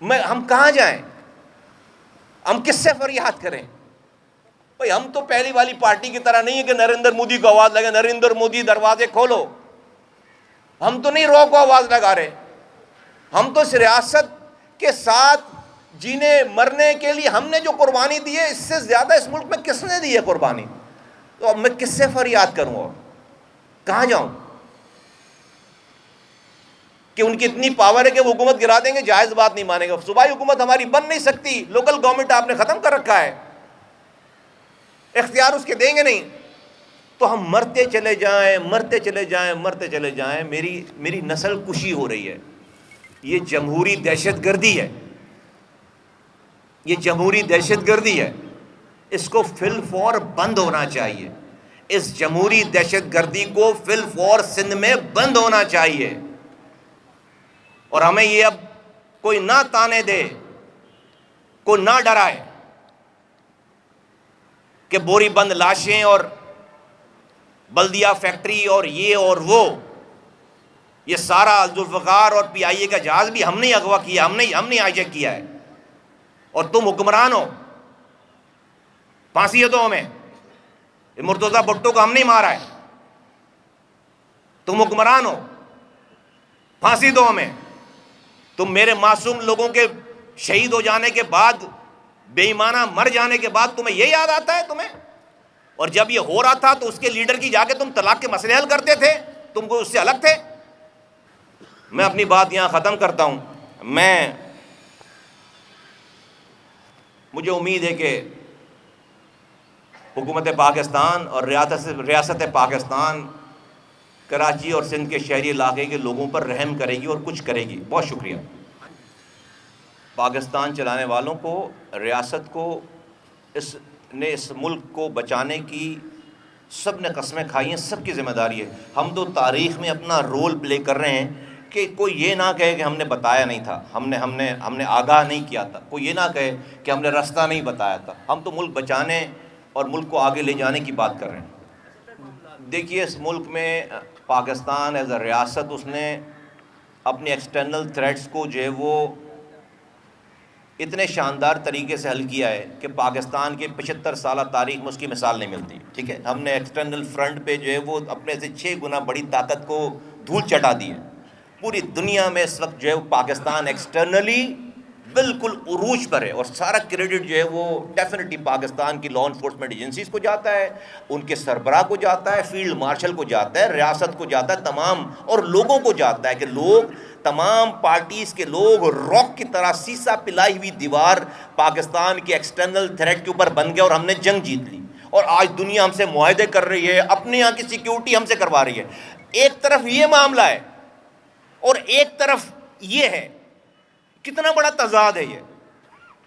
ہم کہاں جائیں؟ ہم کس سے فریاد کریں؟ بھئی ہم تو پہلی والی پارٹی کی طرح نہیں ہے کہ نریندر مودی کو آواز لگے، نریندر مودی دروازے کھولو. ہم تو نہیں رو کو آواز لگا رہے. ہم تو اس ریاست کے ساتھ جینے مرنے کے لیے ہم نے جو قربانی دی ہے، اس سے زیادہ اس ملک میں کس نے دی ہے قربانی؟ تو اب میں کس سے فریاد کروں؟ اور کہاں جاؤں کہ ان کی اتنی پاور ہے کہ وہ حکومت گرا دیں گے؟ جائز بات نہیں مانیں گے. صوبائی حکومت ہماری بن نہیں سکتی. لوکل گورنمنٹ آپ نے ختم کر رکھا ہے، اختیار اس کے دیں گے نہیں. تو ہم مرتے چلے جائیں. میری نسل کشی ہو رہی ہے. یہ جمہوری دہشت گردی ہے. اس کو فی الفور بند ہونا چاہیے. اس جمہوری دہشت گردی کو فی الفور سندھ میں بند ہونا چاہیے. اور ہمیں یہ اب کوئی نہ تانے دے، کوئی نہ ڈرائے کہ بوری بند لاشیں اور بلدیہ فیکٹری اور یہ اور وہ، یہ سارا ذوالفقار اور PIA کا جہاز بھی ہم نے اغوا کیا، ہم نے ہائی جیک کیا ہے. اور تم حکمران ہو، پھانسی دو ہمیں. مرتضیٰ بھٹو کو ہم نہیں مارا ہے، تم حکمران ہو، پھانسی دو ہمیں. تم میرے معصوم لوگوں کے شہید ہو جانے کے بعد بے ایمانہ مر جانے کے بعد تمہیں یہ یاد آتا ہے تمہیں؟ اور جب یہ ہو رہا تھا تو اس کے لیڈر کی جا کے تم طلاق کے مسئلے حل کرتے تھے، تم کو اس سے الگ تھے۔ میں اپنی بات یہاں ختم کرتا ہوں۔ مجھے امید ہے کہ حکومت پاکستان اور ریاست پاکستان کراچی اور سندھ کے شہری علاقے کے لوگوں پر رحم کرے گی اور کچھ کرے گی۔ بہت شکریہ۔ پاکستان چلانے والوں کو، ریاست کو، اس ملک کو بچانے کی سب نے قسمیں کھائی ہیں، سب کی ذمہ داری ہے۔ ہم تو تاریخ میں اپنا رول پلے کر رہے ہیں کہ کوئی یہ نہ کہے کہ ہم نے بتایا نہیں تھا، ہم نے آگاہ نہیں کیا تھا، کوئی یہ نہ کہے کہ ہم نے راستہ نہیں بتایا تھا۔ ہم تو ملک بچانے اور ملک کو آگے لے جانے کی بات کر رہے ہیں۔ دیکھیے، اس ملک میں پاکستان ایز اے ریاست، اس نے اپنے ایکسٹرنل تھریٹس کو جو ہے وہ اتنے شاندار طریقے سے حل کیا ہے کہ پاکستان کے 75 سالہ تاریخ میں اس کی مثال نہیں ملتی، ٹھیک ہے۔ ہم نے ایکسٹرنل فرنٹ پہ جو ہے وہ اپنے سے 6 گنا بڑی طاقت کو دھول چٹا دی ہے۔ پوری دنیا میں اس وقت جو ہے وہ پاکستان ایکسٹرنلی بالکل عروج پر ہے، اور سارا کریڈٹ جو ہے وہ ڈیفینیٹلی پاکستان کی لا انفورسمنٹ ایجنسیز کو جاتا ہے، ان کے سربراہ کو جاتا ہے، فیلڈ مارشل کو جاتا ہے، ریاست کو جاتا ہے، تمام اور لوگوں کو جاتا ہے کہ لوگ، تمام پارٹیز کے لوگ راک کی طرح سیسا پلائی ہوئی دیوار پاکستان کے ایکسٹرنل تھریٹ کے اوپر بن گئے اور ہم نے جنگ جیت لی۔ اور آج دنیا ہم سے معاہدے کر رہی ہے، اپنے یہاں کی سیکیورٹی ہم سے کروا رہی ہے۔ ایک طرف یہ معاملہ ہے اور ایک طرف یہ ہے۔ کتنا بڑا تضاد ہے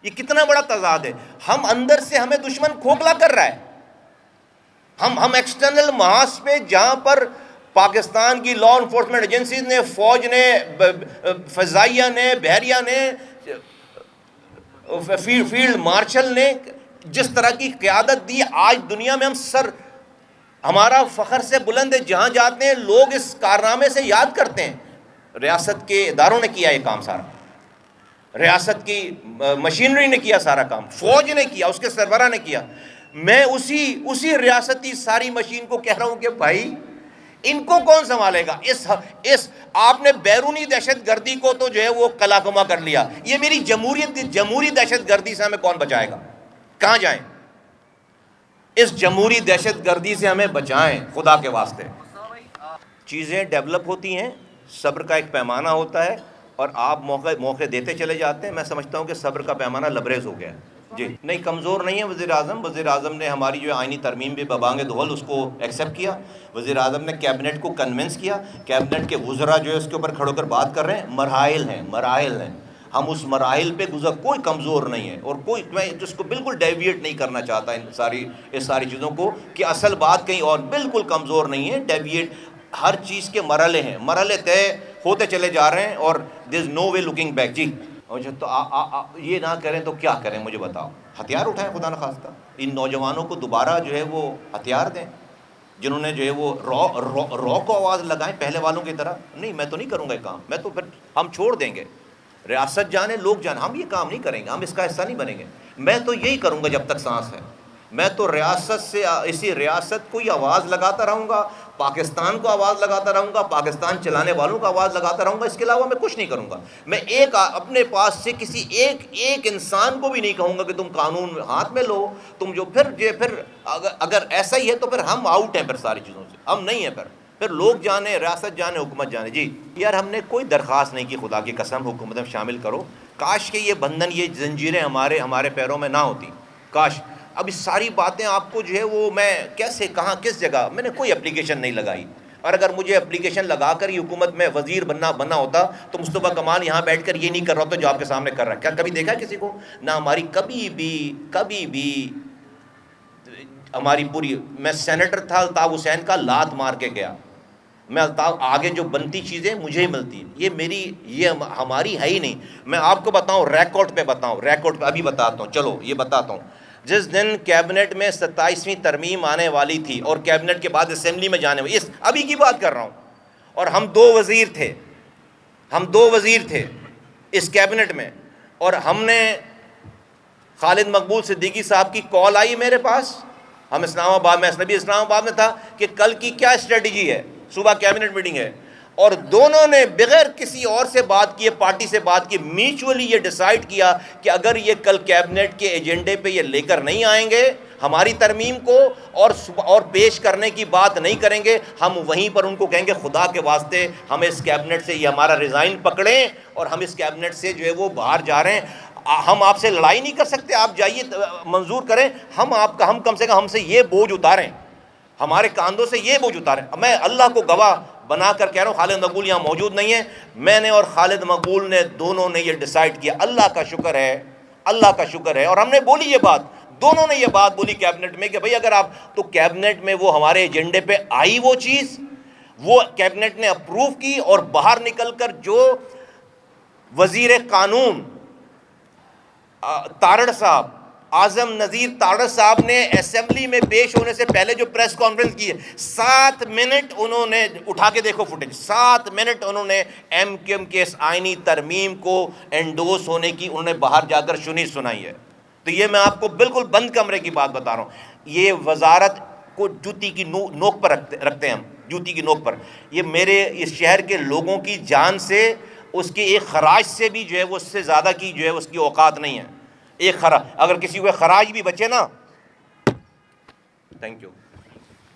یہ کتنا بڑا تضاد ہے۔ ہم اندر سے ہمیں دشمن کھوکھلا کر رہا ہے۔ ہم ایکسٹرنل محاذ پہ جہاں پر پاکستان کی لا انفورسمنٹ ایجنسیز نے، فوج نے، فضائیہ نے، بحریہ نے، فیلڈ مارشل نے جس طرح کی قیادت دی، آج دنیا میں ہمارا فخر سے بلند ہے۔ جہاں جاتے ہیں لوگ اس کارنامے سے یاد کرتے ہیں۔ ریاست کے اداروں نے کیا یہ کام سارا، ریاست کی مشینری نے کیا سارا کام، فوج نے کیا، اس کے سربراہ نے کیا۔ میں اسی ریاستی ساری مشین کو کہہ رہا ہوں کہ بھائی ان کو کون سنبھالے گا؟ آپ نے بیرونی دہشت گردی کو تو جو ہے وہ کلاکما کر لیا، یہ میری جمہوری دہشت گردی سے ہمیں کون بچائے گا؟ کہاں جائیں؟ اس جمہوری دہشت گردی سے ہمیں بچائیں خدا کے واسطے۔ چیزیں ڈیولپ ہوتی ہیں، صبر کا ایک پیمانہ ہوتا ہے، اور آپ موقع دیتے چلے جاتے ہیں۔ میں سمجھتا ہوں کہ صبر کا پیمانہ لبریز ہو گیا ہے۔ جی نہیں، کمزور نہیں ہے وزیر اعظم نے ہماری جو آئینی ترمیم بھی ببانگ دہل اس کو ایکسیپٹ کیا۔ وزیر اعظم نے کیبنٹ کو کنونس کیا، کیبنٹ کے وزراء جو ہے اس کے اوپر کھڑے ہو کر بات کر رہے ہیں۔ مراحل ہیں، ہم اس مراحل پہ کوئی کمزور نہیں ہے، اور میں اس کو بالکل ڈیویٹ نہیں کرنا چاہتا اس ساری چیزوں کو، کہ اصل بات کہیں اور، بالکل کمزور نہیں ہے، ڈیویٹ۔ ہر چیز کے مرحلے ہیں، مرحلے طے ہوتے چلے جا رہے ہیں، اور دیر از نو وے لکنگ بیک۔ جی تو یہ نہ کریں تو کیا کریں مجھے بتاؤ؟ ہتھیار اٹھائیں خدا نخواستہ، ان نوجوانوں کو دوبارہ جو ہے وہ ہتھیار دیں، جنہوں نے جو ہے وہ رو کو آواز لگائیں پہلے والوں کی طرح۔ نہیں، میں تو نہیں کروں گا یہ کام، میں تو پھر ہم چھوڑ دیں گے، ریاست جانے، لوگ جانے، ہم یہ کام نہیں کریں گے، ہم اس کا حصہ نہیں بنیں گے۔ میں تو یہی کروں گا جب تک سانس ہے، میں تو اسی ریاست کو ہی آواز لگاتا رہوں گا، پاکستان کو آواز لگاتا رہوں گا، پاکستان چلانے والوں کو آواز لگاتا رہوں گا، اس کے علاوہ میں کچھ نہیں کروں گا۔ میں اپنے پاس سے کسی ایک انسان کو بھی نہیں کہوں گا کہ تم قانون ہاتھ میں لو، تم پھر اگر ایسا ہی ہے تو پھر ہم آؤٹ ہیں، پھر ساری چیزوں سے ہم نہیں ہیں، پھر لوگ جانے، ریاست جانے، حکومت جانے۔ جی یار، ہم نے کوئی درخواست نہیں کی، خدا کی قسم حکومت میں شامل کرو، کاش کہ یہ بندھن، یہ زنجیریں ہمارے پیروں میں نہ ہوتی، کاش۔ اب اس ساری باتیں آپ کو جو ہے وہ میں کیسے، کہاں، کس جگہ، میں نے کوئی اپلیکیشن نہیں لگائی، اور اگر مجھے اپلیکیشن لگا کر یہ حکومت میں وزیر بننا ہوتا تو مصطفیٰ کمال یہاں بیٹھ کر یہ نہیں کر رہا ہوتا جو آپ کے سامنے کر رہا ہے۔ کیا کبھی دیکھا ہے کسی کو؟ نہ ہماری کبھی بھی ہماری پوری، میں سینیٹر تھا الطاف حسین کا، لات مار کے گیا، میں الطاف، آگے جو بنتی چیزیں مجھے ہی ملتی، یہ ہماری ہے ہی نہیں۔ میں آپ کو بتاؤں، ریکارڈ پہ ابھی بتاتا ہوں، چلو یہ بتاتا ہوں۔ جس دن کیبنٹ میں 27ویں ترمیم آنے والی تھی اور کیبنٹ کے بعد اسمبلی میں جانے والی، ابھی کی بات کر رہا ہوں، اور ہم دو وزیر تھے اس کیبنٹ میں، اور ہم نے خالد مقبول صدیقی صاحب کی کال آئی میرے پاس، میں اسلام آباد میں تھا، کہ کل کی کیا اسٹریٹجی ہے، صبح کیبنٹ میٹنگ ہے۔ اور دونوں نے بغیر کسی اور سے بات کیے، پارٹی سے بات کی، میوچولی یہ ڈیسائیڈ کیا کہ اگر یہ کل کیبنٹ کے ایجنڈے پہ یہ لے کر نہیں آئیں گے ہماری ترمیم کو اور پیش کرنے کی بات نہیں کریں گے، ہم وہیں پر ان کو کہیں گے خدا کے واسطے ہمیں اس کیبنٹ سے یہ ہمارا ریزائن پکڑیں اور ہم اس کیبنٹ سے جو ہے وہ باہر جا رہے ہیں، ہم آپ سے لڑائی نہیں کر سکتے، آپ جائیے منظور کریں، ہم کم سے کم ہم سے یہ بوجھ اتاریں، ہمارے کاندھوں سے یہ بوجھ اتاریں۔ میں اللہ کو گواہ بنا کر کہہ رہا ہوں، خالد مقبول یہاں موجود نہیں ہے، میں نے اور خالد مقبول نے دونوں نے یہ ڈیسائیڈ کیا، اللہ کا شکر ہے، اللہ کا شکر ہے، اور ہم نے بولی یہ بات، دونوں نے یہ بات بولی کیبنٹ میں کہ بھئی اگر آپ تو کیبنٹ میں وہ ہمارے ایجنڈے پہ آئی وہ چیز، وہ کیبنٹ نے اپروو کی، اور باہر نکل کر جو وزیر قانون تارڑ صاحب، اعظم نذیر تارڑ صاحب نے اسمبلی میں پیش ہونے سے پہلے جو پریس کانفرنس کی ہے، 7 منٹ انہوں نے اٹھا کے دیکھو فوٹیج، 7 منٹ انہوں نے ایم کیو ایم کے اس آئینی ترمیم کو انڈوس ہونے کی انہوں نے باہر جا کر سنائی ہے۔ تو یہ میں آپ کو بالکل بند کمرے کی بات بتا رہا ہوں، یہ وزارت کو جوتی کی نوک پر رکھتے ہیں ہم، جوتی کی نوک پر، یہ میرے اس شہر کے لوگوں کی جان سے، اس کے ایک خراج سے بھی جو ہے وہ اس سے زیادہ کی جو ہے اس کی اوقات نہیں ہے، ایک خراج، اگر کسی کو خراج بھی بچے نا، تھینک یو۔